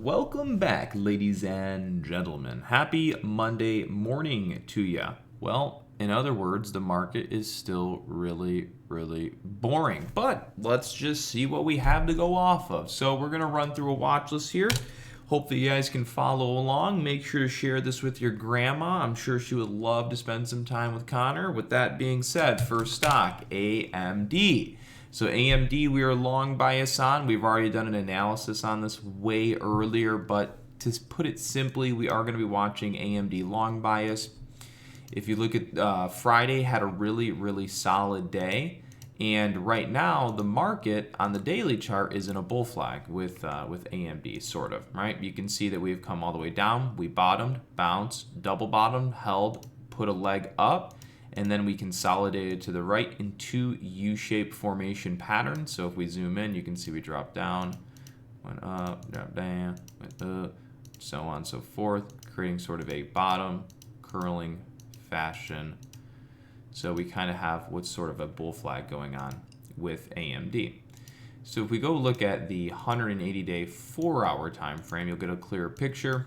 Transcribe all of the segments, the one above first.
Welcome back, ladies and gentlemen. Happy Monday morning to ya. Well, in other words, the market is still really boring. But let's just see what we have to go off of. So we're going to run through a watch list here. Hopefully you guys can follow along. Make sure to share this with your grandma. I'm sure she would love to spend some time with Connor. With that being said, first stock, AMD. So AMD, we are long bias on. We've already done an analysis on this way earlier, but to put it simply, we are going to be watching AMD long bias. If you look at Friday, had a really solid day. And right now, the market on the daily chart is in a bull flag with AMD, sort of, right? You can see that we've come all the way down. We bottomed, bounced, double bottomed, held, put a leg up, and then we consolidated to the right in two U-shaped formation patterns. So if we zoom in, you can see we dropped down, went up, dropped down, went up, so on and so forth, creating sort of a bottom curling fashion. So we kind of have what's sort of a bull flag going on with AMD. So if we go look at the 180-day 4-hour time frame, you'll get a clearer picture.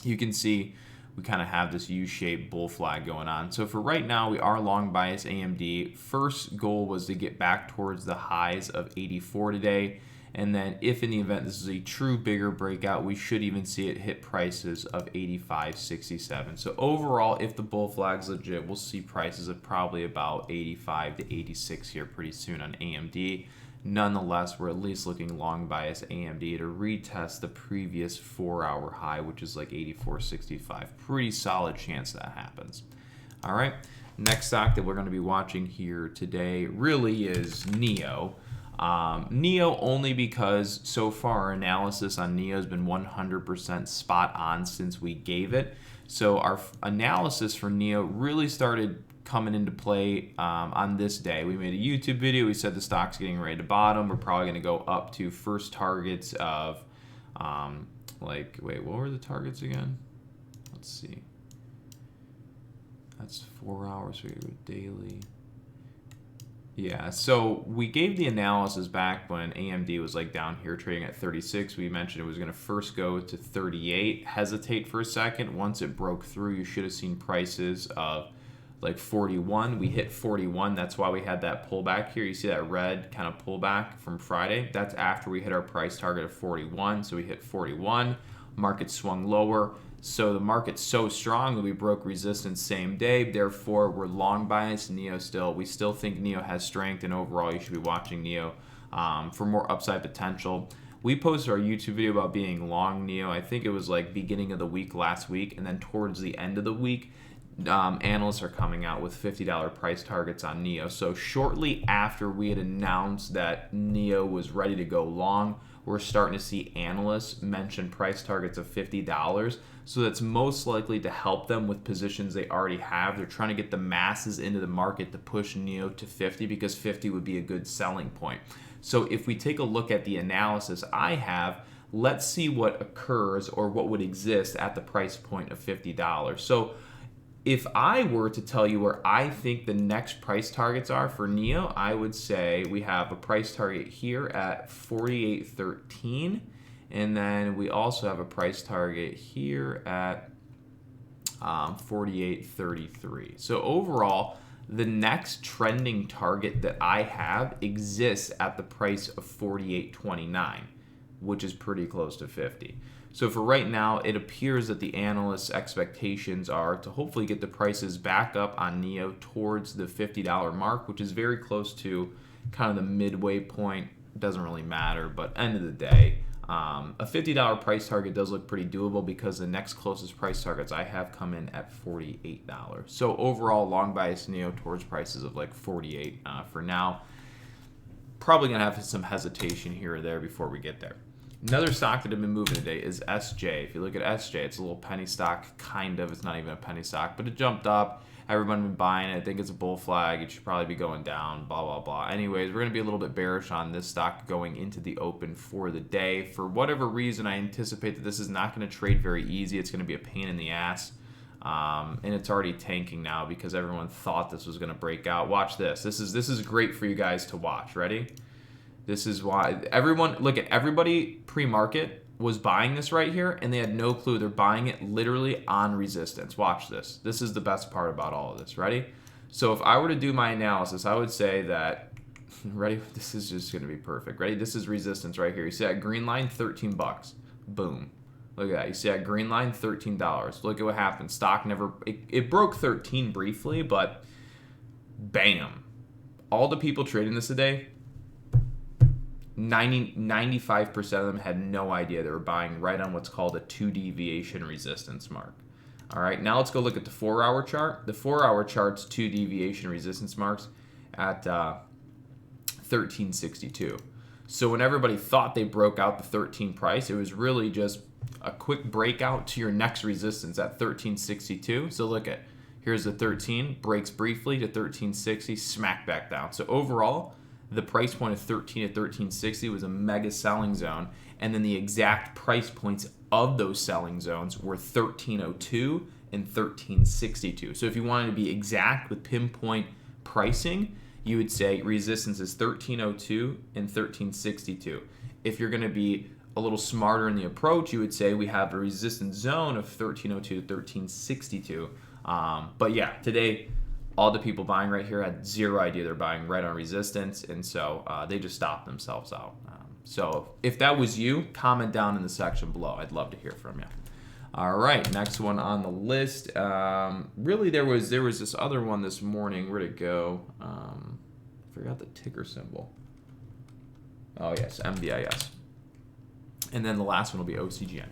You can see we kind of have this U-shaped bull flag going on. So for right now, we are long bias AMD. First goal was to get back towards the highs of 84 today. And then if in the event this is a true bigger breakout, we should even see it hit prices of 85.67. So overall, if the bull flag's legit, we'll see prices of probably about 85 to 86 here pretty soon on AMD. Nonetheless, we're at least looking long bias AMD to retest the previous 4-hour high, which is like 84.65. Pretty solid chance that happens. All right, next stock that we're going to be watching here today really is NIO. NIO only because so far our analysis on NIO has been 100% spot on since we gave it. So our analysis for NIO really started coming into play on this day. We made a YouTube video. We said the stock's getting ready to bottom. We're probably going to go up to first targets of wait, what were the targets again? Let's see. That's 4 hours. We go daily. Yeah, so we gave the analysis back when AMD was like down here trading at 36. We mentioned it was going to first go to 38, hesitate for a second. Once it broke through, you should have seen prices of like 41. We hit 41. That's why we had that pullback here. You see that red kind of pullback from Friday? That's after we hit our price target of 41. So we hit 41. Market swung lower. So the market's so strong that we broke resistance same day. Therefore, we're long biased NIO still. We still think NIO has strength, and overall, you should be watching NIO for more upside potential. We posted our YouTube video about being long NIO. I think it was like beginning of the week last week, and then towards the end of the week, analysts are coming out with $50 price targets on NIO. So shortly after we had announced that NIO was ready to go long, we're starting to see analysts mention price targets of $50. So that's most likely to help them with positions they already have. They're trying to get the masses into the market to push NIO to 50 because 50 would be a good selling point. So if we take a look at the analysis I have, let's see what occurs or what would exist at the price point of $50. So if I were to tell you where I think the next price targets are for NIO, I would say we have a price target here at 48.13, and then we also have a price target here at 48.33. So overall, the next trending target that I have exists at the price of 48.29, which is pretty close to 50. So for right now, it appears that the analysts' expectations are to hopefully get the prices back up on NIO towards the $50 mark, which is very close to kind of the midway point. Doesn't really matter, but end of the day, a $50 price target does look pretty doable because the next closest price targets I have come in at $48. So overall, long bias NIO towards prices of like 48 for now. Probably going to have some hesitation here or there before we get there. Another stock that have been moving today is SJ. If you look at SJ, it's a little penny stock, kind of. It's not even a penny stock, but it jumped up. Everyone been buying it. I think it's a bull flag. It should probably be going down, blah, blah, blah. Anyways, we're going to be a little bit bearish on this stock going into the open for the day. For whatever reason, I anticipate that this is not going to trade very easy. It's going to be a pain in the ass. And it's already tanking now because everyone thought this was going to break out. Watch this. This is great for you guys to watch. Ready? This is why everyone, look at everybody pre-market was buying this right here, and they had no clue. They're buying it literally on resistance. Watch this. This is the best part about all of this. Ready? So if I were to do my analysis, I would say that, ready? This is just going to be perfect. Ready? This is resistance right here. You see that green line, 13 bucks. Boom. Look at that. You see that green line, $13. Look at what happened. Stock never, it broke 13 briefly, but bam. All the people trading this today, 95% of them had no idea they were buying right on what's called a 2 deviation resistance mark. All right, now let's go look at the 4-hour chart. The 4-hour chart's 2 deviation resistance marks at 1362. So when everybody thought they broke out the 13 price, it was really just a quick breakout to your next resistance at 1362. So look at, here's the 13, breaks briefly to 1360, smack back down. So overall, the price point of 13 at 1360 was a mega selling zone, and then the exact price points of those selling zones were 1302 and 1362. So if you wanted to be exact with pinpoint pricing, you would say resistance is 1302 and 1362. If you're going to be a little smarter in the approach, you would say we have a resistance zone of 1302 to 1362. But yeah, today, all the people buying right here had zero idea they're buying right on resistance, and so they just stopped themselves out. So if that was you, comment down in the section below. I'd love to hear from you. All right, next one on the list. Really, there was this other one this morning. Where'd it go? Forgot the ticker symbol. Oh yes, MVIS. And then the last one will be OCGN.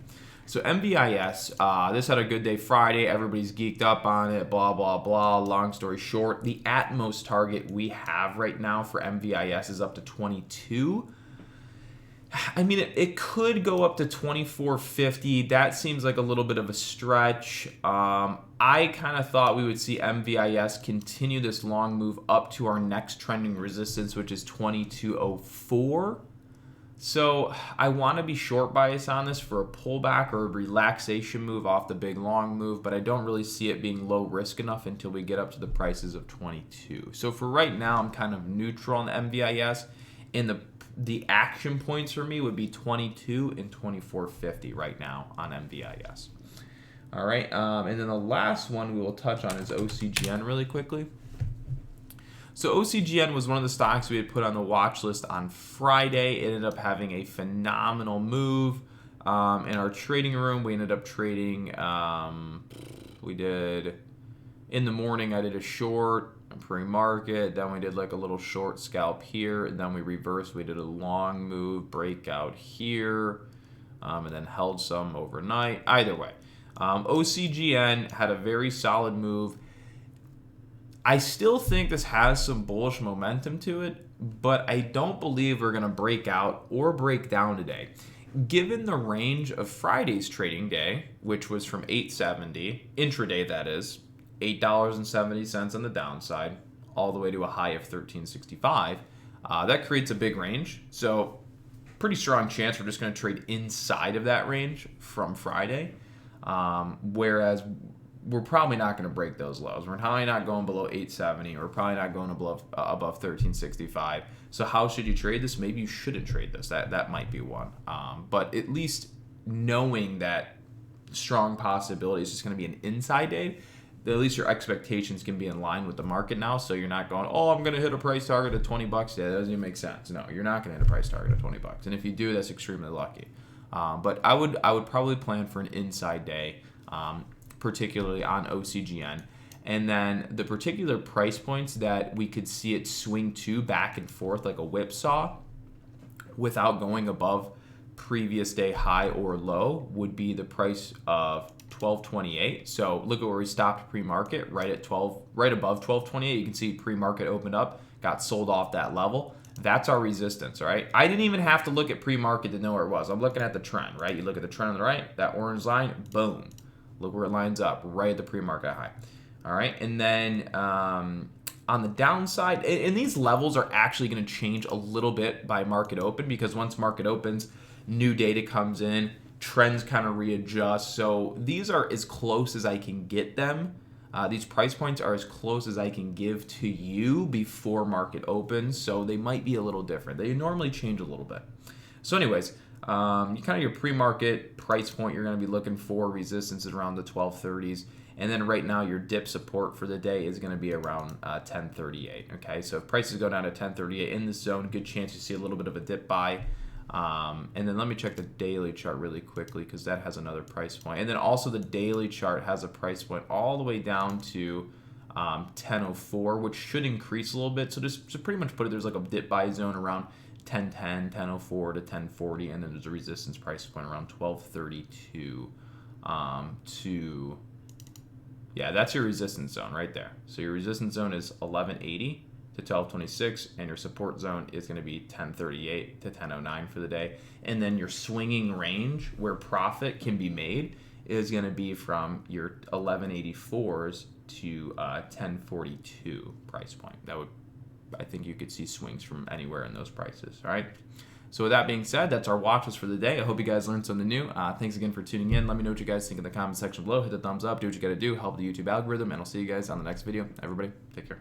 So MVIS, this had a good day Friday. Everybody's geeked up on it, blah, blah, blah. Long story short, the at-most target we have right now for MVIS is up to 22. I mean, it could go up to 24.50. That seems like a little bit of a stretch. I kind of thought we would see MVIS continue this long move up to our next trending resistance, which is 22.04. So I want to be short bias on this for a pullback or a relaxation move off the big long move, but I don't really see it being low risk enough until we get up to the prices of 22. So for right now, I'm kind of neutral on the MVIS, and the action points for me would be 22 and 24.50 right now on MVIS. All right, and then the last one we will touch on is OCGN really quickly. So OCGN was one of the stocks we had put on the watch list on Friday. It ended up having a phenomenal move. In our trading room, we ended up trading, we did, in the morning I did a short, a pre-market, then we did like a little short scalp here, and then we reversed, we did a long move, breakout here, and then held some overnight. Either way, OCGN had a very solid move. I still think this has some bullish momentum to it, but I don't believe we're going to break out or break down today. Given the range of Friday's trading day, which was from $8.70, intraday that is, $8.70 on the downside, all the way to a high of $13.65, that creates a big range. So pretty strong chance we're just going to trade inside of that range from Friday, whereas we're probably not going to break those lows. We're probably not going below 870. We're probably not going above 1365. So how should you trade this? Maybe you shouldn't trade this. That might be one. But at least knowing that strong possibility is just going to be an inside day, at least your expectations can be in line with the market now. So you're not going, oh, I'm going to hit a price target of 20 bucks today. That doesn't even make sense. No, you're not going to hit a price target of 20 bucks. And if you do, that's extremely lucky. But I would probably plan for an inside day, particularly on OCGN. And then the particular price points that we could see it swing to back and forth like a whipsaw without going above previous day high or low would be the price of 1228. So look at where we stopped pre-market, right at 12, right above 1228. You can see pre-market opened up, got sold off that level. That's our resistance, all right? I didn't even have to look at pre-market to know where it was. I'm looking at the trend, right? You look at the trend on the right, that orange line, boom. Look where it lines up, right at the pre-market high. All right, and then on the downside, and these levels are actually going to change a little bit by market open, because once market opens, new data comes in, trends kind of readjust. So these are as close as I can get them. These price points are as close as I can give to you before market opens, so they might be a little different. They normally change a little bit. So anyways, Kind of your pre-market price point you're going to be looking for resistance is around the 1230s. And then right now your dip support for the day is going to be around 1038. Okay, so if prices go down to 1038 in this zone, good chance you see a little bit of a dip buy. And then let me check the daily chart really quickly because that has another price point. And then also the daily chart has a price point all the way down to 1004, which should increase a little bit. So just to pretty much put it, there's like a dip buy zone around 1010, 1004 to 1040, and then there's a resistance price point around 1232 yeah, that's your resistance zone right there. So your resistance zone is 1180 to 1226, and your support zone is going to be 1038 to 1009 for the day. And then your swinging range where profit can be made is going to be from your 1184s to 1042 price point. I think you could see swings from anywhere in those prices. All right. So with that being said, that's our watch list for the day. I hope you guys learned something new. Thanks again for tuning in. Let me know what you guys think in the comment section below. Hit the thumbs up. Do what you got to do. Help the YouTube algorithm. And I'll see you guys on the next video. Everybody, take care.